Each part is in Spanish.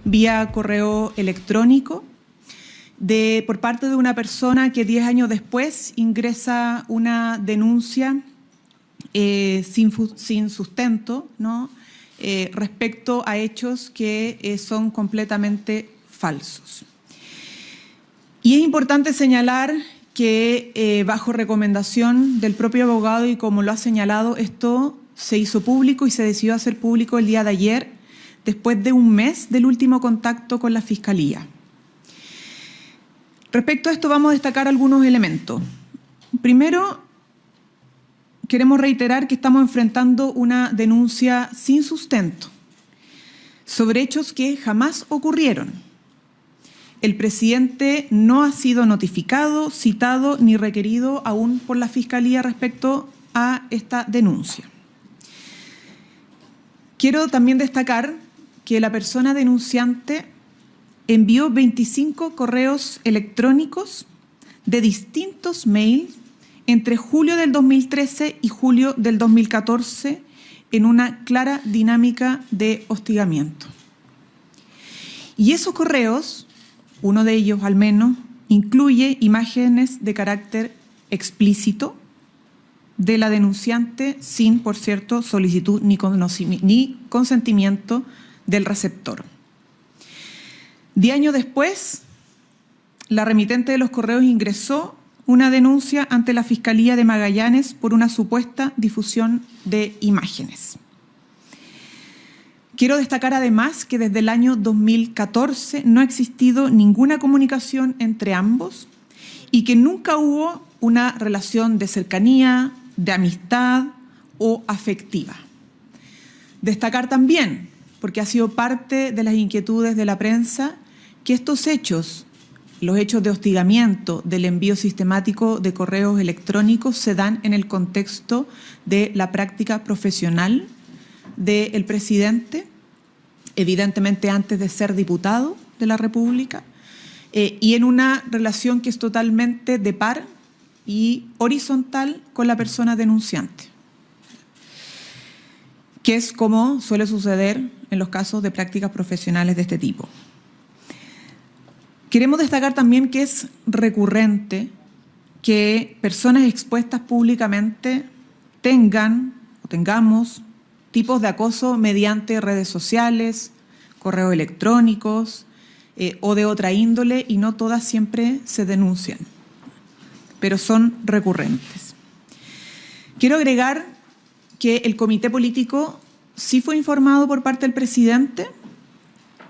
vía correo electrónico por parte de una persona que 10 años después ingresa una denuncia sin sustento, ¿no? Respecto a hechos que son completamente falsos. Y es importante señalar que bajo recomendación del propio abogado y como lo ha señalado, esto se hizo público y se decidió hacer público el día de ayer, después de un mes del último contacto con la Fiscalía. Respecto a esto vamos a destacar algunos elementos. Primero, queremos reiterar que estamos enfrentando una denuncia sin sustento sobre hechos que jamás ocurrieron. El presidente no ha sido notificado, citado ni requerido aún por la Fiscalía respecto a esta denuncia. Quiero también destacar que la persona denunciante envió 25 correos electrónicos de distintos mails entre julio del 2013 y julio del 2014 en una clara dinámica de hostigamiento. Y esos correos, uno de ellos al menos, incluye imágenes de carácter explícito de la denunciante sin, por cierto, solicitud ni consentimiento del receptor. 10 años después, la remitente de los correos ingresó una denuncia ante la Fiscalía de Magallanes por una supuesta difusión de imágenes. Quiero destacar además que desde el año 2014 no ha existido ninguna comunicación entre ambos y que nunca hubo una relación de cercanía, de amistad o afectiva. Destacar también, porque ha sido parte de las inquietudes de la prensa, que estos hechos, los hechos de hostigamiento, del envío sistemático de correos electrónicos, se dan en el contexto de la práctica profesional del presidente, evidentemente antes de ser diputado de la República, y en una relación que es totalmente de par y horizontal con la persona denunciante, que es como suele suceder en los casos de prácticas profesionales de este tipo. Queremos destacar también que es recurrente que personas expuestas públicamente tengamos tipos de acoso mediante redes sociales, correos electrónicos o de otra índole, y no todas siempre se denuncian, pero son recurrentes. Quiero agregar que el comité político sí fue informado por parte del presidente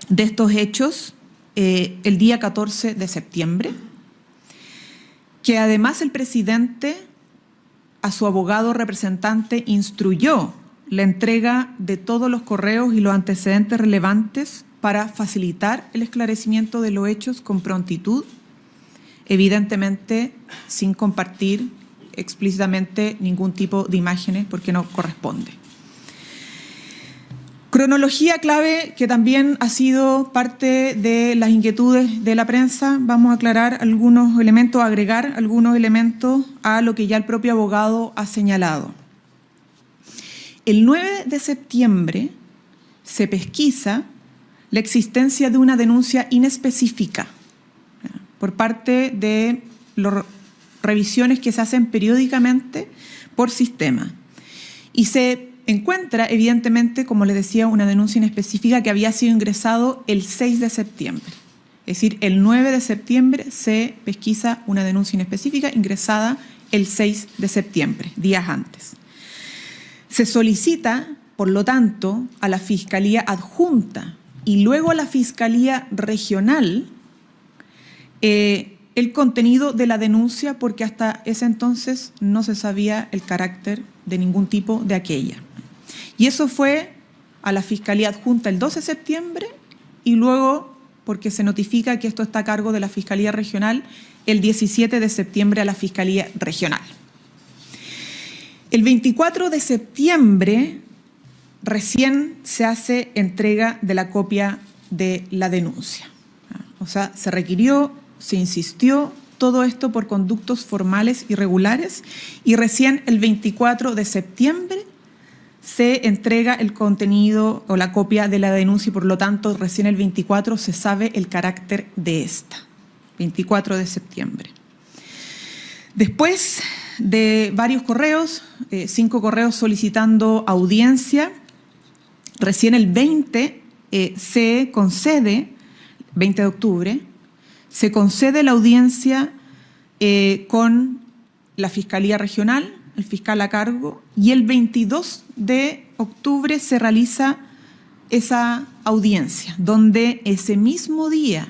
de estos hechos el día 14 de septiembre, que además el presidente a su abogado representante instruyó la entrega de todos los correos y los antecedentes relevantes para facilitar el esclarecimiento de los hechos con prontitud, evidentemente sin compartir explícitamente ningún tipo de imágenes porque no corresponde. Cronología clave que también ha sido parte de las inquietudes de la prensa. Vamos a aclarar algunos elementos, agregar algunos elementos a lo que ya el propio abogado ha señalado. El 9 de septiembre se pesquisa la existencia de una denuncia inespecífica por parte de las revisiones que se hacen periódicamente por sistema. Y se encuentra, evidentemente, como les decía, una denuncia inespecífica que había sido ingresado el 6 de septiembre. Es decir, el 9 de septiembre se pesquisa una denuncia inespecífica ingresada el 6 de septiembre, días antes. Se solicita, por lo tanto, a la Fiscalía Adjunta y luego a la Fiscalía Regional el contenido de la denuncia, porque hasta ese entonces no se sabía el carácter de ningún tipo de aquella. Y eso fue a la Fiscalía Adjunta el 12 de septiembre y luego, porque se notifica que esto está a cargo de la Fiscalía Regional, el 17 de septiembre a la Fiscalía Regional. El 24 de septiembre recién se hace entrega de la copia de la denuncia. O sea, se requirió, se insistió, todo esto por conductos formales y regulares, y recién el 24 de septiembre se entrega el contenido o la copia de la denuncia y por lo tanto recién el 24 se sabe el carácter de esta, 24 de septiembre. Después de varios correos, 5 correos solicitando audiencia, recién el 20 se concede, 20 de octubre, se concede la audiencia con la Fiscalía Regional, el fiscal a cargo, y el 22 de octubre se realiza esa audiencia, donde ese mismo día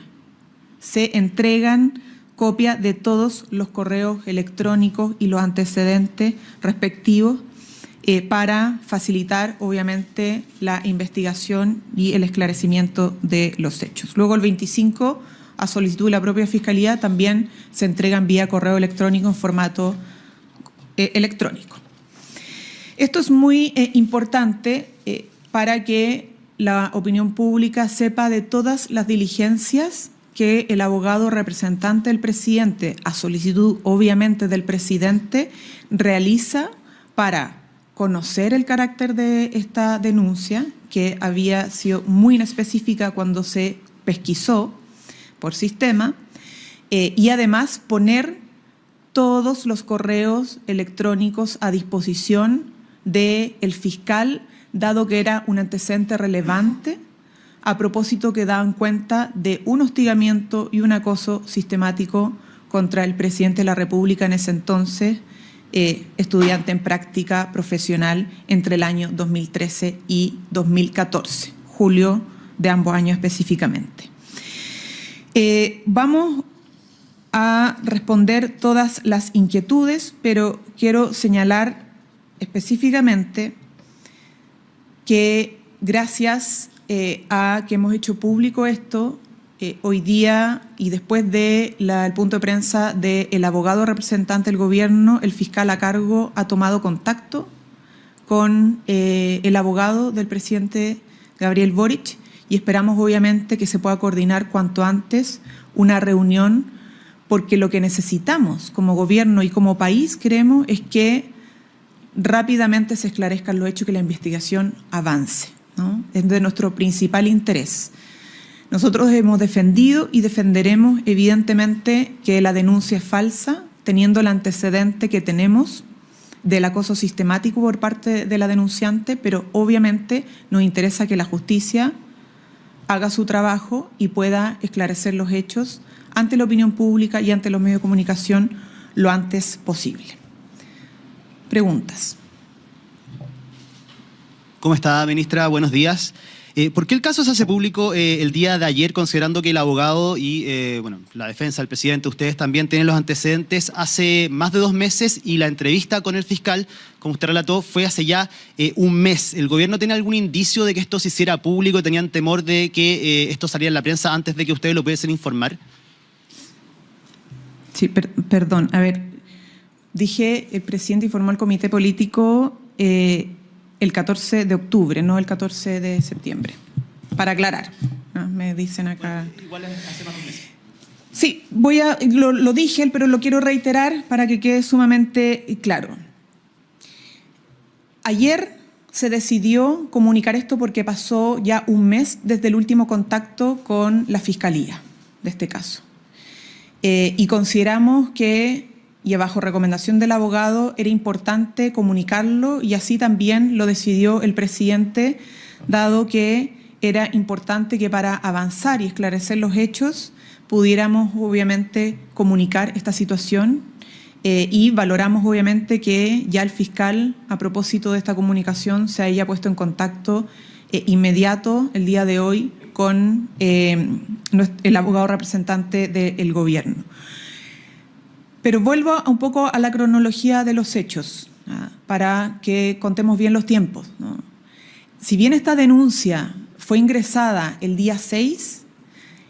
se entregan copia de todos los correos electrónicos y los antecedentes respectivos para facilitar, obviamente, la investigación y el esclarecimiento de los hechos. Luego, el 25, a solicitud de la propia Fiscalía, también se entregan vía correo electrónico en formato electrónico. Esto es muy importante para que la opinión pública sepa de todas las diligencias que el abogado representante del presidente, a solicitud obviamente del presidente, realiza para conocer el carácter de esta denuncia, que había sido muy inespecífica cuando se pesquisó por sistema, y además poner todos los correos electrónicos a disposición del fiscal, dado que era un antecedente relevante, a propósito que daban cuenta de un hostigamiento y un acoso sistemático contra el presidente de la República en ese entonces, estudiante en práctica profesional entre el año 2013 y 2014, julio de ambos años específicamente. Vamos a responder todas las inquietudes, pero quiero señalar específicamente que gracias a que hemos hecho público esto, hoy día y después del punto de prensa del abogado representante del gobierno, el fiscal a cargo ha tomado contacto con el abogado del presidente Gabriel Boric y esperamos obviamente que se pueda coordinar cuanto antes una reunión, porque lo que necesitamos como gobierno y como país, creemos, es que rápidamente se esclarezcan los hechos y que la investigación avance, ¿no? Es de nuestro principal interés. Nosotros hemos defendido y defenderemos evidentemente que la denuncia es falsa, teniendo el antecedente que tenemos del acoso sistemático por parte de la denunciante, pero obviamente nos interesa que la justicia haga su trabajo y pueda esclarecer los hechos ante la opinión pública y ante los medios de comunicación lo antes posible. Preguntas. ¿Cómo está, ministra? Buenos días. ¿Por qué el caso se hace público el día de ayer, considerando que el abogado y la defensa del presidente, ustedes también tienen los antecedentes hace más de 2 meses y la entrevista con el fiscal, como usted relató, fue hace ya 1 mes? ¿El gobierno tiene algún indicio de que esto se hiciera público? ¿Tenían temor de que esto saliera en la prensa antes de que ustedes lo pudiesen informar? Sí, perdón. A ver, dije el presidente informó al comité político el 14 de octubre, no el 14 de septiembre, para aclarar, ¿no? Me dicen acá. Bueno, igual hace más de 1 mes. Sí, lo dije, pero lo quiero reiterar para que quede sumamente claro. Ayer se decidió comunicar esto porque pasó ya 1 mes desde el último contacto con la Fiscalía de este caso. Y consideramos que, y bajo recomendación del abogado, era importante comunicarlo y así también lo decidió el presidente, dado que era importante que para avanzar y esclarecer los hechos pudiéramos obviamente comunicar esta situación y valoramos obviamente que ya el fiscal, a propósito de esta comunicación, se haya puesto en contacto inmediato el día de hoy con el abogado representante del gobierno. Pero vuelvo un poco a la cronología de los hechos, para que contemos bien los tiempos, ¿no? Si bien esta denuncia fue ingresada el día 6,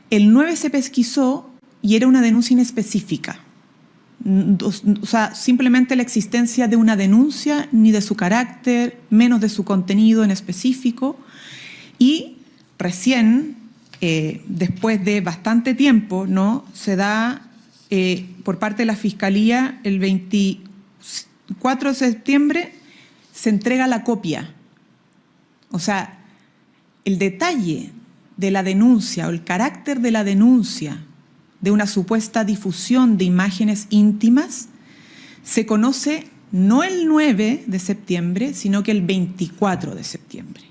el 9 se pesquisó y era una denuncia inespecífica. O sea, simplemente la existencia de una denuncia, ni de su carácter, menos de su contenido en específico. Y recién, después de bastante tiempo, ¿no?, se da por parte de la Fiscalía el 24 de septiembre, se entrega la copia O sea, el detalle de la denuncia o el carácter de la denuncia de una supuesta difusión de imágenes íntimas se conoce no el 9 de septiembre, sino que el 24 de septiembre.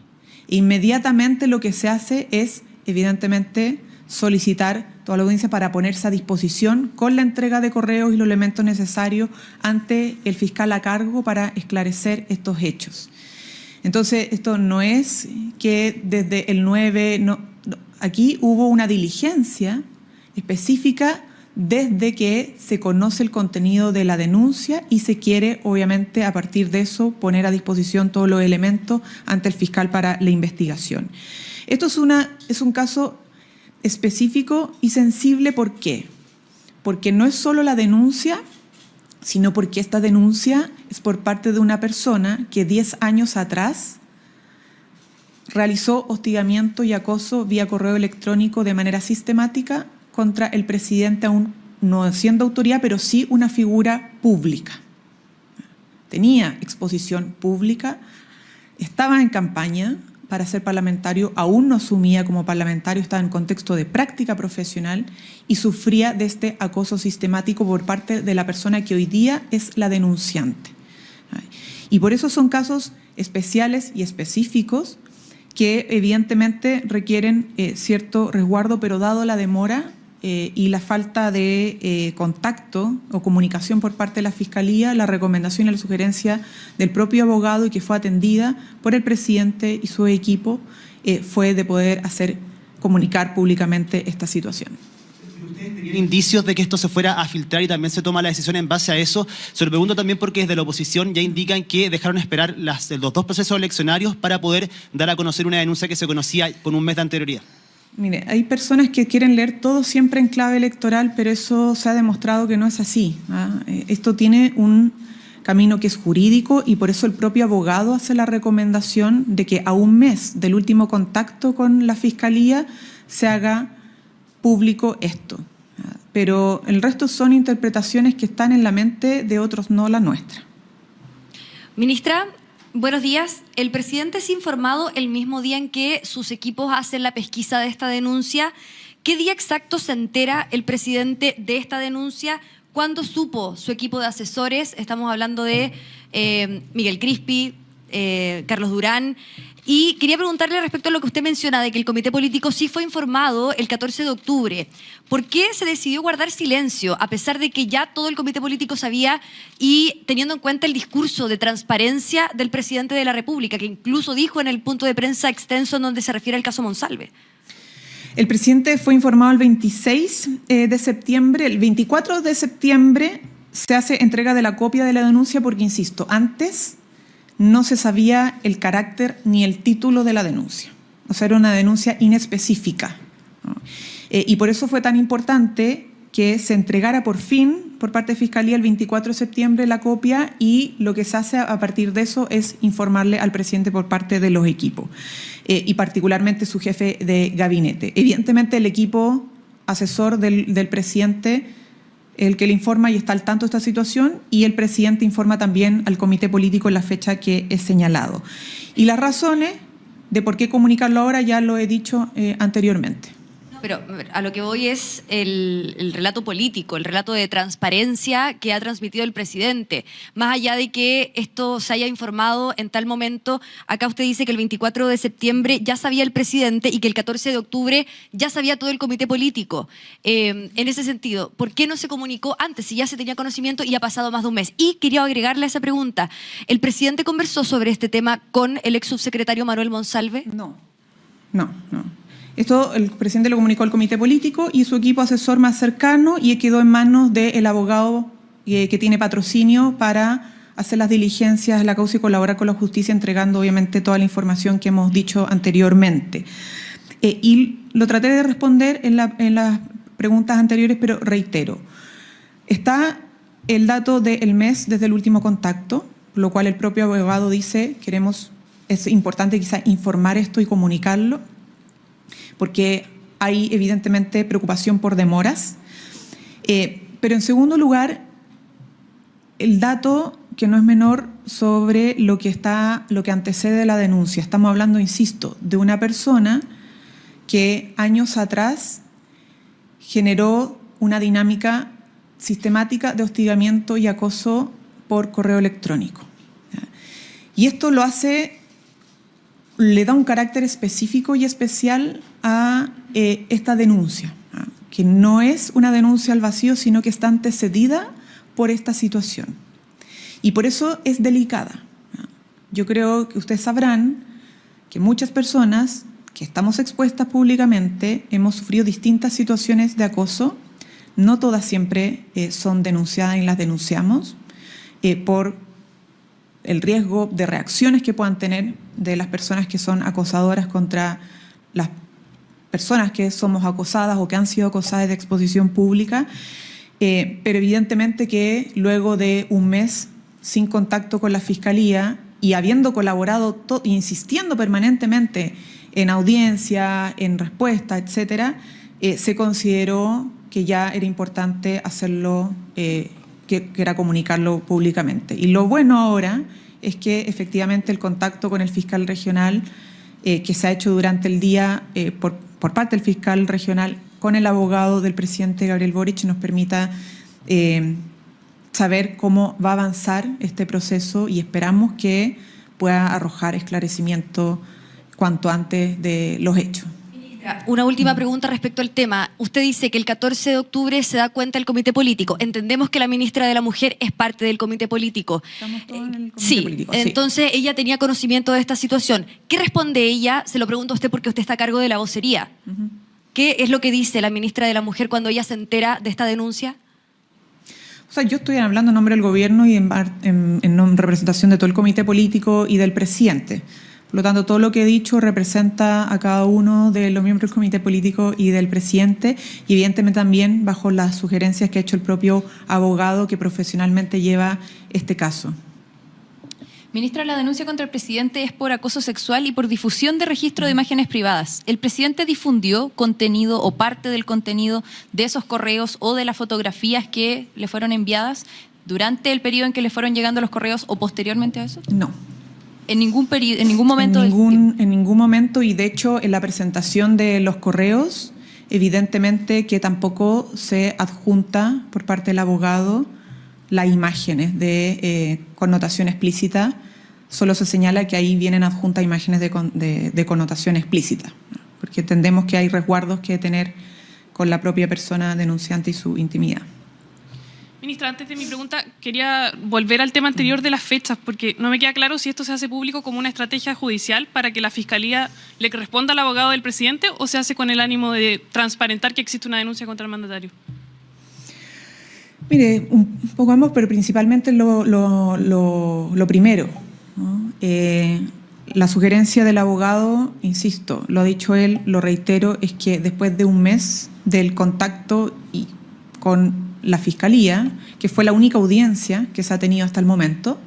Inmediatamente lo que se hace es, evidentemente, solicitar toda la audiencia para ponerse a disposición con la entrega de correos y los elementos necesarios ante el fiscal a cargo para esclarecer estos hechos. Entonces, esto no es que desde el 9, aquí hubo una diligencia específica desde que se conoce el contenido de la denuncia y se quiere, obviamente, a partir de eso, poner a disposición todos los elementos ante el fiscal para la investigación. Esto es un caso específico y sensible. ¿Por qué? Porque no es solo la denuncia, sino porque esta denuncia es por parte de una persona que 10 años atrás realizó hostigamiento y acoso vía correo electrónico de manera sistemática contra el presidente, aún no siendo autoridad, pero sí una figura pública. Tenía exposición pública, estaba en campaña para ser parlamentario, aún no asumía como parlamentario, estaba en contexto de práctica profesional y sufría de este acoso sistemático por parte de la persona que hoy día es la denunciante. Y por eso son casos especiales y específicos que evidentemente requieren cierto resguardo, pero dado la demora y la falta de contacto o comunicación por parte de la Fiscalía, la recomendación y la sugerencia del propio abogado y que fue atendida por el presidente y su equipo fue de poder comunicar públicamente esta situación. ¿Ustedes tenían indicios de que esto se fuera a filtrar y también se toma la decisión en base a eso? Se lo pregunto también porque desde la oposición ya indican que dejaron esperar los dos procesos eleccionarios para poder dar a conocer una denuncia que se conocía con un mes de anterioridad. Mire, hay personas que quieren leer todo siempre en clave electoral, pero eso se ha demostrado que no es así. Esto tiene un camino que es jurídico y por eso el propio abogado hace la recomendación de que a un mes del último contacto con la Fiscalía se haga público esto. Pero el resto son interpretaciones que están en la mente de otros, no la nuestra. Ministra, buenos días. El presidente es informado el mismo día en que sus equipos hacen la pesquisa de esta denuncia. ¿Qué día exacto se entera el presidente de esta denuncia? ¿Cuándo supo su equipo de asesores? Estamos hablando de Miguel Crispi, Carlos Durán. Y quería preguntarle respecto a lo que usted menciona, de que el comité político sí fue informado el 14 de octubre. ¿Por qué se decidió guardar silencio, a pesar de que ya todo el comité político sabía y teniendo en cuenta el discurso de transparencia del presidente de la República, que incluso dijo en el punto de prensa extenso en donde se refiere al caso Monsalve? El presidente fue informado el 26 de septiembre. El 24 de septiembre se hace entrega de la copia de la denuncia porque, insisto, antes no se sabía el carácter ni el título de la denuncia. O sea, era una denuncia inespecífica, ¿no? Y por eso fue tan importante que se entregara por fin por parte de Fiscalía el 24 de septiembre la copia y lo que se hace a partir de eso es informarle al presidente por parte de los equipos y particularmente su jefe de gabinete. Evidentemente el equipo asesor del presidente el que le informa y está al tanto de esta situación y el presidente informa también al comité político en la fecha que es señalado. Y las razones de por qué comunicarlo ahora ya lo he dicho anteriormente. Pero a lo que voy es el relato político, el relato de transparencia que ha transmitido el presidente. Más allá de que esto se haya informado en tal momento, acá usted dice que el 24 de septiembre ya sabía el presidente y que el 14 de octubre ya sabía todo el comité político. En ese sentido, ¿por qué no se comunicó antes si ya se tenía conocimiento y ha pasado más de un mes? Y quería agregarle a esa pregunta, ¿el presidente conversó sobre este tema con el ex subsecretario Manuel Monsalve? No. Esto el presidente lo comunicó al comité político y su equipo asesor más cercano y quedó en manos del abogado que tiene patrocinio para hacer las diligencias de la causa y colaborar con la justicia, entregando obviamente toda la información que hemos dicho anteriormente. Y lo traté de responder en las preguntas anteriores, pero reitero. Está el dato del mes desde el último contacto, lo cual el propio abogado dice, es importante quizá informar esto y comunicarlo, porque hay evidentemente preocupación por demoras. Pero en segundo lugar, el dato que no es menor sobre lo que antecede la denuncia. Estamos hablando, insisto, de una persona que años atrás generó una dinámica sistemática de hostigamiento y acoso por correo electrónico. Y esto le da un carácter específico y especial a esta denuncia, que no es una denuncia al vacío, sino que está antecedida por esta situación. Y por eso es delicada. Yo creo que ustedes sabrán que muchas personas que estamos expuestas públicamente hemos sufrido distintas situaciones de acoso. No todas siempre son denunciadas y las denunciamos por el riesgo de reacciones que puedan tener de las personas que son acosadoras contra las personas que somos acosadas o que han sido acosadas de exposición pública, pero evidentemente que luego de un mes sin contacto con la Fiscalía y habiendo colaborado, insistiendo permanentemente en audiencia, en respuesta, etcétera, se consideró que ya era importante hacerlo, que era comunicarlo públicamente. Y lo bueno ahora es que efectivamente el contacto con el fiscal regional que se ha hecho durante el día por parte del fiscal regional con el abogado del presidente Gabriel Boric nos permita saber cómo va a avanzar este proceso y esperamos que pueda arrojar esclarecimiento cuanto antes de los hechos. Una última pregunta respecto al tema. Usted dice que el 14 de octubre se da cuenta el comité político. Entendemos que la ministra de la Mujer es parte del comité político. Estamos todos en el comité político. Entonces ella tenía conocimiento de esta situación. ¿Qué responde ella? Se lo pregunto a usted porque usted está a cargo de la vocería. ¿Qué es lo que dice la ministra de la Mujer cuando ella se entera de esta denuncia? O sea, yo estoy hablando en nombre del gobierno y en representación de todo el comité político y del presidente. Por lo tanto, todo lo que he dicho representa a cada uno de los miembros del comité político y del presidente, y evidentemente también bajo las sugerencias que ha hecho el propio abogado que profesionalmente lleva este caso. Ministra, la denuncia contra el presidente es por acoso sexual y por difusión de registro de imágenes privadas. ¿El presidente difundió contenido o parte del contenido de esos correos o de las fotografías que le fueron enviadas durante el periodo en que le fueron llegando los correos o posteriormente a eso? No. ¿En ningún momento? En ningún momento, y de hecho en la presentación de los correos, evidentemente que tampoco se adjunta por parte del abogado las imágenes de connotación explícita, solo se señala que ahí vienen adjuntas imágenes de connotación explícita, porque entendemos que hay resguardos que tener con la propia persona denunciante y su intimidad. Ministra, antes de mi pregunta, quería volver al tema anterior de las fechas, porque no me queda claro si esto se hace público como una estrategia judicial para que la Fiscalía le responda al abogado del presidente o se hace con el ánimo de transparentar que existe una denuncia contra el mandatario. Mire, un poco ambos, pero principalmente lo primero, ¿no? La sugerencia del abogado, insisto, lo ha dicho él, lo reitero, es que después de un mes del contacto y con la Fiscalía, que fue la única audiencia que se ha tenido hasta el momento,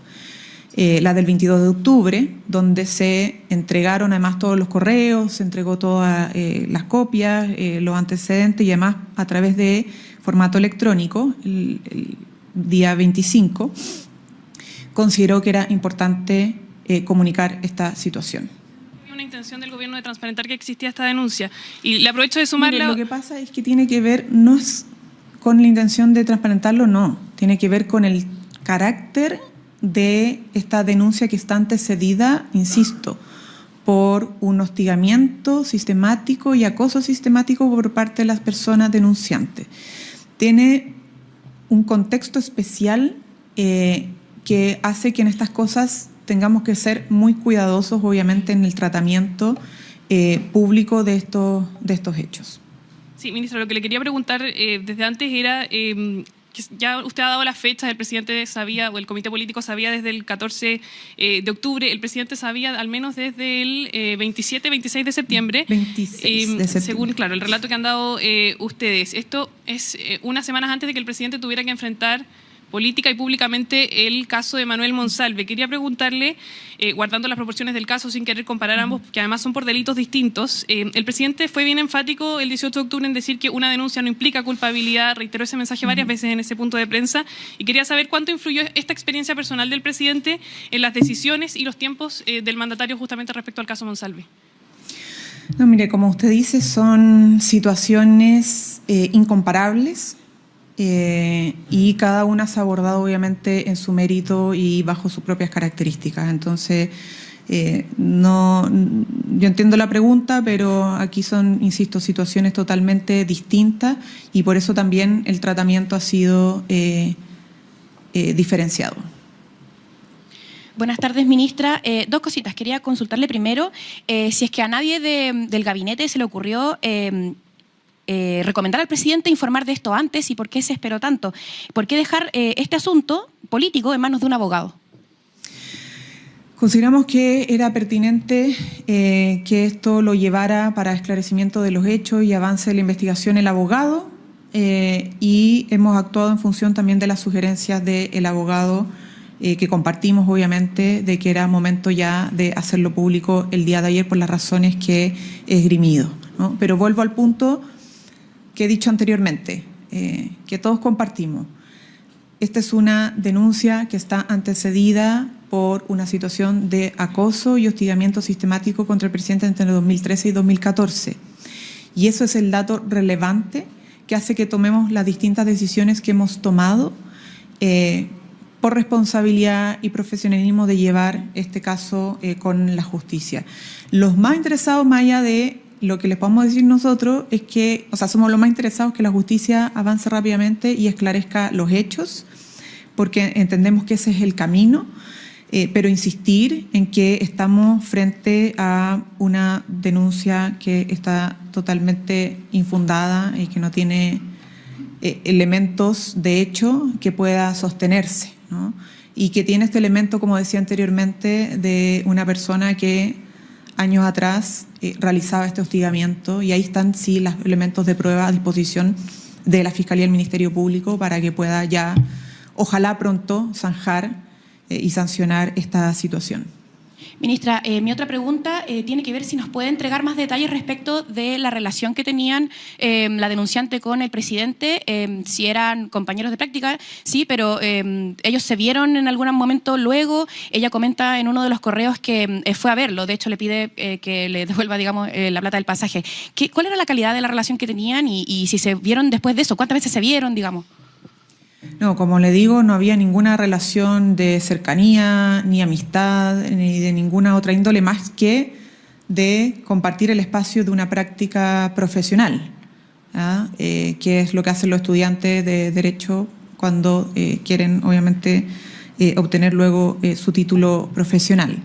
la del 22 de octubre, donde se entregaron además todos los correos, se entregó todas las copias, los antecedentes y además a través de formato electrónico, el día 25, consideró que era importante comunicar esta situación. Una intención del gobierno de transparentar que existía esta denuncia. Y le aprovecho de sumarle... Mire, lo que pasa es que tiene que ver, no es con la intención de transparentarlo, no. Tiene que ver con el carácter de esta denuncia que está antecedida, insisto, por un hostigamiento sistemático y acoso sistemático por parte de las personas denunciantes. Tiene un contexto especial que hace que en estas cosas tengamos que ser muy cuidadosos, obviamente, en el tratamiento público de estos hechos. Sí, ministra, lo que le quería preguntar desde antes era que ya usted ha dado las fechas, el presidente sabía, o el comité político sabía desde el 14 de octubre, el presidente sabía al menos desde el 27, 26 de septiembre. 26 de septiembre. Según, claro, el relato que han dado ustedes. Esto es unas semanas antes de que el presidente tuviera que enfrentar política y públicamente el caso de Manuel Monsalve. Quería preguntarle, guardando las proporciones del caso sin querer comparar ambos, que además son por delitos distintos, el presidente fue bien enfático el 18 de octubre en decir que una denuncia no implica culpabilidad, reiteró ese mensaje varias veces en ese punto de prensa, y quería saber cuánto influyó esta experiencia personal del presidente en las decisiones y los tiempos del mandatario justamente respecto al caso Monsalve. No, mire, como usted dice, son situaciones incomparables. Y cada una se ha abordado obviamente en su mérito y bajo sus propias características. Entonces, yo entiendo la pregunta, pero aquí son, insisto, situaciones totalmente distintas y por eso también el tratamiento ha sido diferenciado. Buenas tardes, ministra. Dos cositas. Quería consultarle primero si es que a nadie del gabinete se le ocurrió recomendar al presidente informar de esto antes y por qué se esperó tanto. ¿Por qué dejar este asunto político en manos de un abogado? Consideramos que era pertinente que esto lo llevara para esclarecimiento de los hechos y avance de la investigación el abogado y hemos actuado en función también de las sugerencias del abogado que compartimos obviamente de que era momento ya de hacerlo público el día de ayer por las razones que he esgrimido, ¿no? Pero vuelvo al punto que he dicho anteriormente, que todos compartimos. Esta es una denuncia que está antecedida por una situación de acoso y hostigamiento sistemático contra el presidente entre 2013 y 2014. Y eso es el dato relevante que hace que tomemos las distintas decisiones que hemos tomado por responsabilidad y profesionalismo de llevar este caso con la justicia. Los más interesados, más allá de lo que les podemos decir nosotros, es que, somos los más interesados que la justicia avance rápidamente y esclarezca los hechos, porque entendemos que ese es el camino, pero insistir en que estamos frente a una denuncia que está totalmente infundada y que no tiene elementos de hecho que pueda sostenerse, ¿no? Y que tiene este elemento, como decía anteriormente, de una persona que años atrás realizaba este hostigamiento y ahí están sí los elementos de prueba a disposición de la Fiscalía y el Ministerio Público para que pueda ya, ojalá pronto, zanjar y sancionar esta situación. Ministra, mi otra pregunta tiene que ver si nos puede entregar más detalles respecto de la relación que tenían la denunciante con el presidente, si eran compañeros de práctica, sí, pero ellos se vieron en algún momento luego. Ella comenta en uno de los correos que fue a verlo, de hecho le pide que le devuelva, digamos, la plata del pasaje. ¿Cuál era la calidad de la relación que tenían y si se vieron después de eso? ¿Cuántas veces se vieron, digamos? No, como le digo, no había ninguna relación de cercanía, ni amistad, ni de ninguna otra índole más que de compartir el espacio de una práctica profesional, ¿ah? Que es lo que hacen los estudiantes de Derecho cuando quieren, obviamente, obtener luego su título profesional.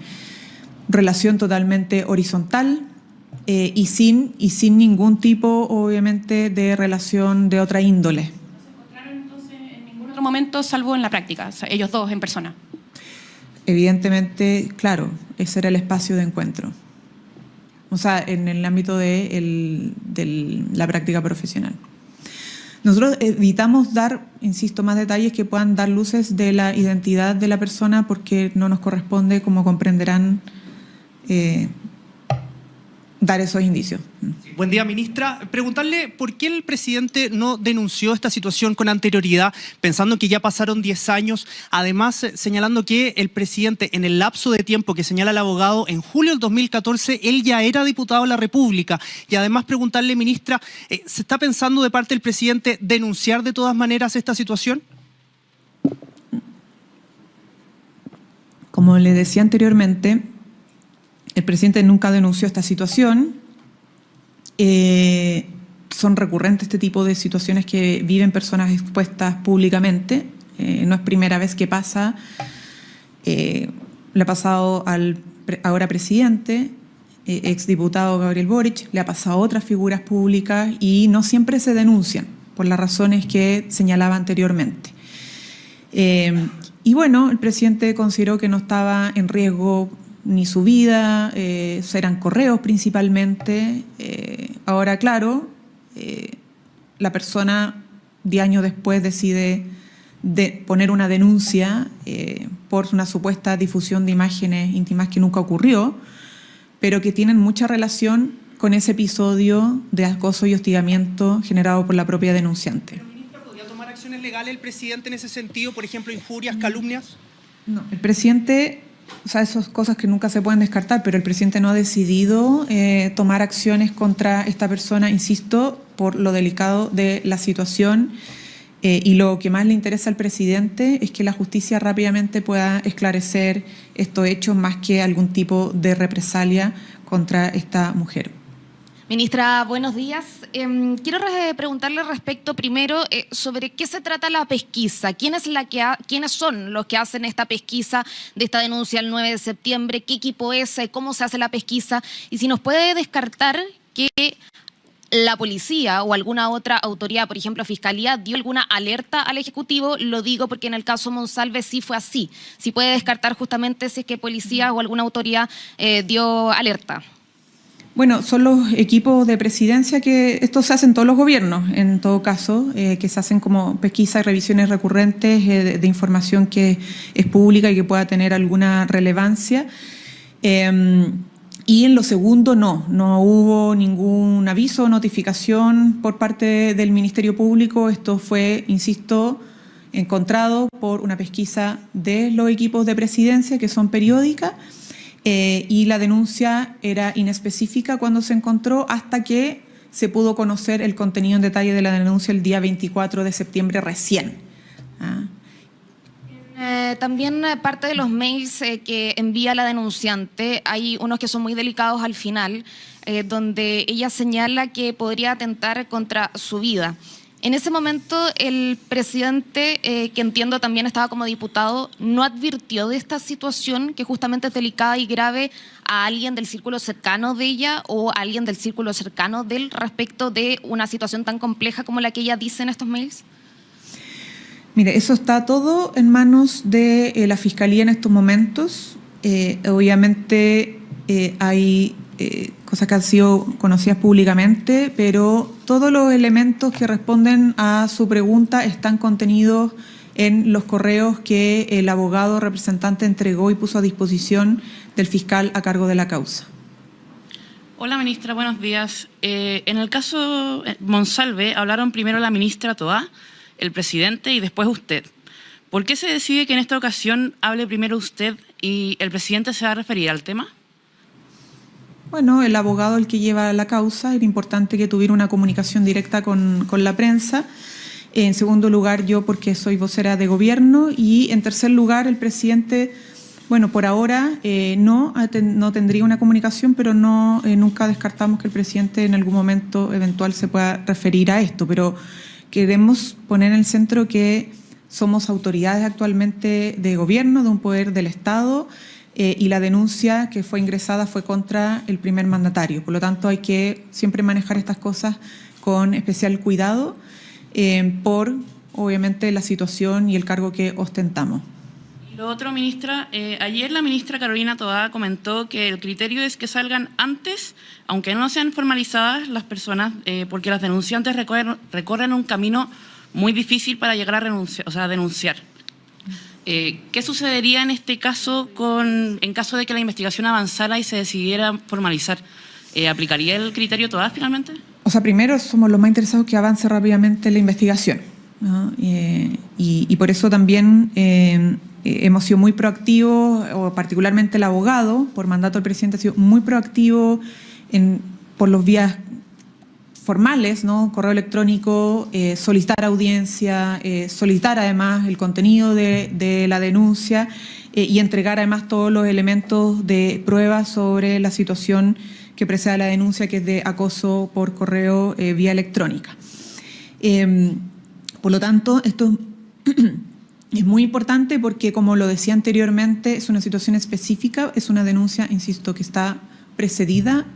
Relación totalmente horizontal y sin ningún tipo, obviamente, de relación de otra índole. Momento, salvo en la práctica, o sea, ellos dos en persona. Evidentemente, claro, ese era el espacio de encuentro. O sea, en el ámbito de la práctica profesional. Nosotros evitamos dar, insisto, más detalles que puedan dar luces de la identidad de la persona porque no nos corresponde, como comprenderán, dar esos indicios. Buen día, ministra. Preguntarle por qué el presidente no denunció esta situación con anterioridad, pensando que ya pasaron 10 años, además señalando que el presidente, en el lapso de tiempo que señala el abogado, en julio del 2014, él ya era diputado de la República. Y además preguntarle, ministra, ¿se está pensando de parte del presidente denunciar de todas maneras esta situación? Como le decía anteriormente, el presidente nunca denunció esta situación. Son recurrentes este tipo de situaciones que viven personas expuestas públicamente. No es primera vez que pasa. Le ha pasado al ahora presidente, exdiputado Gabriel Boric, le ha pasado a otras figuras públicas y no siempre se denuncian por las razones que señalaba anteriormente. Y bueno, el presidente consideró que no estaba en riesgo ni su vida, eran correos principalmente. Ahora, claro, la persona 10 años después decide de poner una denuncia por una supuesta difusión de imágenes íntimas que nunca ocurrió, pero que tienen mucha relación con ese episodio de acoso y hostigamiento generado por la propia denunciante. Pero, ministra, ¿podría tomar acciones legales el presidente en ese sentido? Por ejemplo, injurias, calumnias. No, el presidente, o sea, esas cosas que nunca se pueden descartar, pero el presidente no ha decidido tomar acciones contra esta persona, insisto, por lo delicado de la situación. Y lo que más le interesa al presidente es que la justicia rápidamente pueda esclarecer estos hechos más que algún tipo de represalia contra esta mujer. Ministra, buenos días. Quiero preguntarle respecto primero sobre qué se trata la pesquisa. ¿Quiénes son los que hacen esta pesquisa de esta denuncia el 9 de septiembre? ¿Qué equipo es? ¿Cómo se hace la pesquisa? Y si nos puede descartar que la policía o alguna otra autoridad, por ejemplo, Fiscalía, dio alguna alerta al Ejecutivo. Lo digo porque en el caso Monsalve sí fue así. Si puede descartar justamente si es que policía o alguna autoridad dio alerta. Bueno, son los equipos de presidencia que esto se hace en todos los gobiernos, en todo caso, que se hacen como pesquisas y revisiones recurrentes de información que es pública y que pueda tener alguna relevancia. Y en lo segundo no hubo ningún aviso o notificación por parte del Ministerio Público. Esto fue, insisto, encontrado por una pesquisa de los equipos de presidencia que son periódicas y la denuncia era inespecífica cuando se encontró hasta que se pudo conocer el contenido en detalle de la denuncia el día 24 de septiembre recién. También parte de los mails que envía la denunciante, hay unos que son muy delicados al final, donde ella señala que podría atentar contra su vida. En ese momento el presidente, que entiendo también estaba como diputado, ¿no advirtió de esta situación que justamente es delicada y grave a alguien del círculo cercano de ella o a alguien del círculo cercano de él respecto de una situación tan compleja como la que ella dice en estos mails? Mire, eso está todo en manos de la Fiscalía en estos momentos. Obviamente hay cosas que han sido conocidas públicamente, pero todos los elementos que responden a su pregunta están contenidos en los correos que el abogado representante entregó y puso a disposición del fiscal a cargo de la causa. Hola, ministra, buenos días. En el caso Monsalve hablaron primero la ministra Toá, el presidente y después usted. ¿Por qué se decide que en esta ocasión hable primero usted y el presidente se va a referir al tema? Bueno, el abogado el que lleva la causa, era importante que tuviera una comunicación directa con la prensa. En segundo lugar, yo porque soy vocera de gobierno. Y en tercer lugar, el presidente, bueno, por ahora no tendría una comunicación, pero nunca descartamos que el presidente en algún momento eventual se pueda referir a esto. Pero queremos poner en el centro que somos autoridades actualmente de gobierno, de un poder del Estado, y la denuncia que fue ingresada fue contra el primer mandatario. Por lo tanto, hay que siempre manejar estas cosas con especial cuidado por, obviamente, la situación y el cargo que ostentamos. Lo otro, ministra, ayer la ministra Carolina Toá comentó que el criterio es que salgan antes, aunque no sean formalizadas las personas, porque las denunciantes recorren un camino muy difícil para llegar a denunciar. ¿Qué sucedería en este caso en caso de que la investigación avanzara y se decidiera formalizar? ¿Aplicaría el criterio Toá finalmente? O sea, primero somos los más interesados que avance rápidamente la investigación, ¿no? Y por eso también hemos sido muy proactivos, o particularmente el abogado, por mandato del presidente, ha sido muy proactivo por los vías formales, ¿no? Correo electrónico, solicitar audiencia, solicitar además el contenido de la denuncia y entregar además todos los elementos de prueba sobre la situación que precede a la denuncia, que es de acoso por correo vía electrónica. Por lo tanto, esto es muy importante porque, como lo decía anteriormente, es una situación específica, es una denuncia, insisto, que está precedida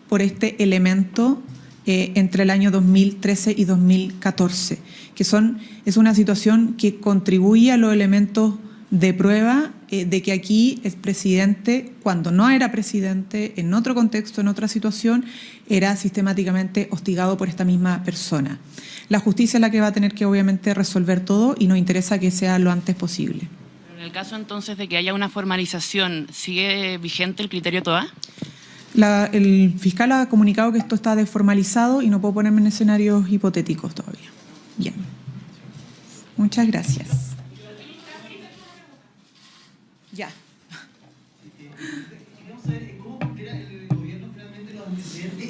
por este elemento entre el año 2013 y 2014, que es una situación que contribuye a los elementos de prueba de que aquí el presidente, cuando no era presidente, en otro contexto, en otra situación, era sistemáticamente hostigado por esta misma persona. La justicia es la que va a tener que obviamente resolver todo y nos interesa que sea lo antes posible. En el caso entonces de que haya una formalización, ¿sigue vigente el criterio TOA? El fiscal ha comunicado que esto está desformalizado y no puedo ponerme en escenarios hipotéticos todavía. Bien. Muchas gracias. Ya.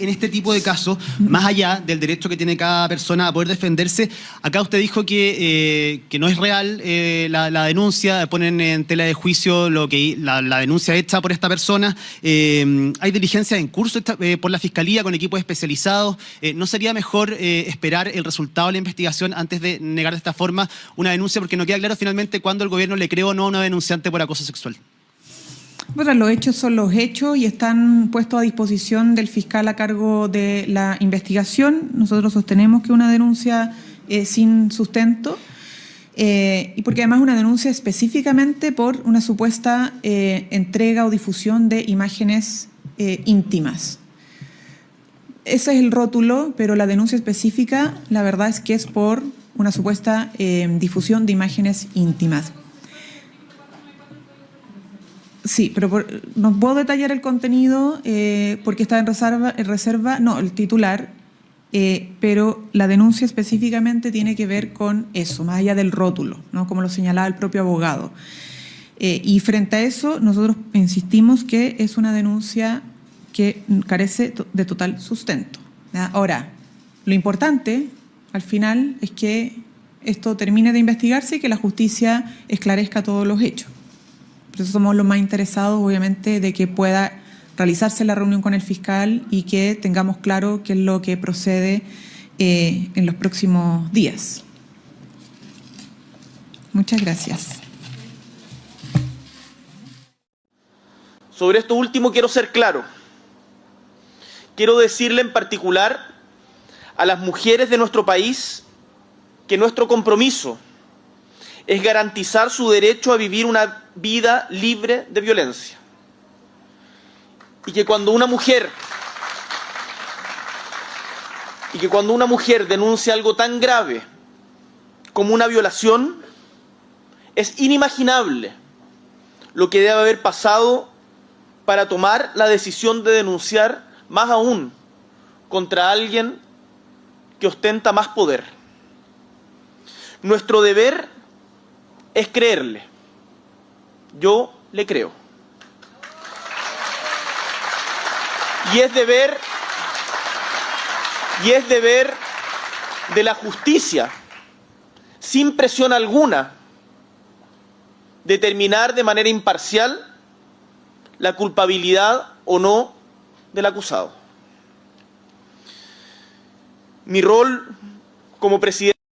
En este tipo de casos, más allá del derecho que tiene cada persona a poder defenderse, acá usted dijo que no es real la denuncia, ponen en tela de juicio la denuncia hecha por esta persona. Hay diligencias en curso por la Fiscalía con equipos especializados. ¿No sería mejor esperar el resultado de la investigación antes de negar de esta forma una denuncia? Porque no queda claro finalmente cuándo el gobierno le creó o no a una denunciante por acoso sexual. Bueno, los hechos son los hechos y están puestos a disposición del fiscal a cargo de la investigación. Nosotros sostenemos que una denuncia sin sustento y porque además una denuncia específicamente por una supuesta entrega o difusión de imágenes íntimas. Ese es el rótulo, pero la denuncia específica, la verdad es que es por una supuesta difusión de imágenes íntimas. Sí, pero no puedo detallar el contenido porque está en reserva, no, el titular, pero la denuncia específicamente tiene que ver con eso, más allá del rótulo, ¿no? Como lo señalaba el propio abogado. Y frente a eso, nosotros insistimos que es una denuncia que carece de total sustento, ¿ya? Ahora, lo importante, al final, es que esto termine de investigarse y que la justicia esclarezca todos los hechos. Por eso somos los más interesados, obviamente, de que pueda realizarse la reunión con el fiscal y que tengamos claro qué es lo que procede en los próximos días. Muchas gracias. Sobre esto último quiero ser claro. Quiero decirle en particular a las mujeres de nuestro país que nuestro compromiso es garantizar su derecho a vivir una vida libre de violencia. Y que cuando una mujer denuncia algo tan grave como una violación, es inimaginable lo que debe haber pasado para tomar la decisión de denunciar, más aún contra alguien que ostenta más poder. Nuestro deber es creerle. Yo le creo. Y es deber de la justicia, sin presión alguna, determinar de manera imparcial la culpabilidad o no del acusado. Mi rol como presidente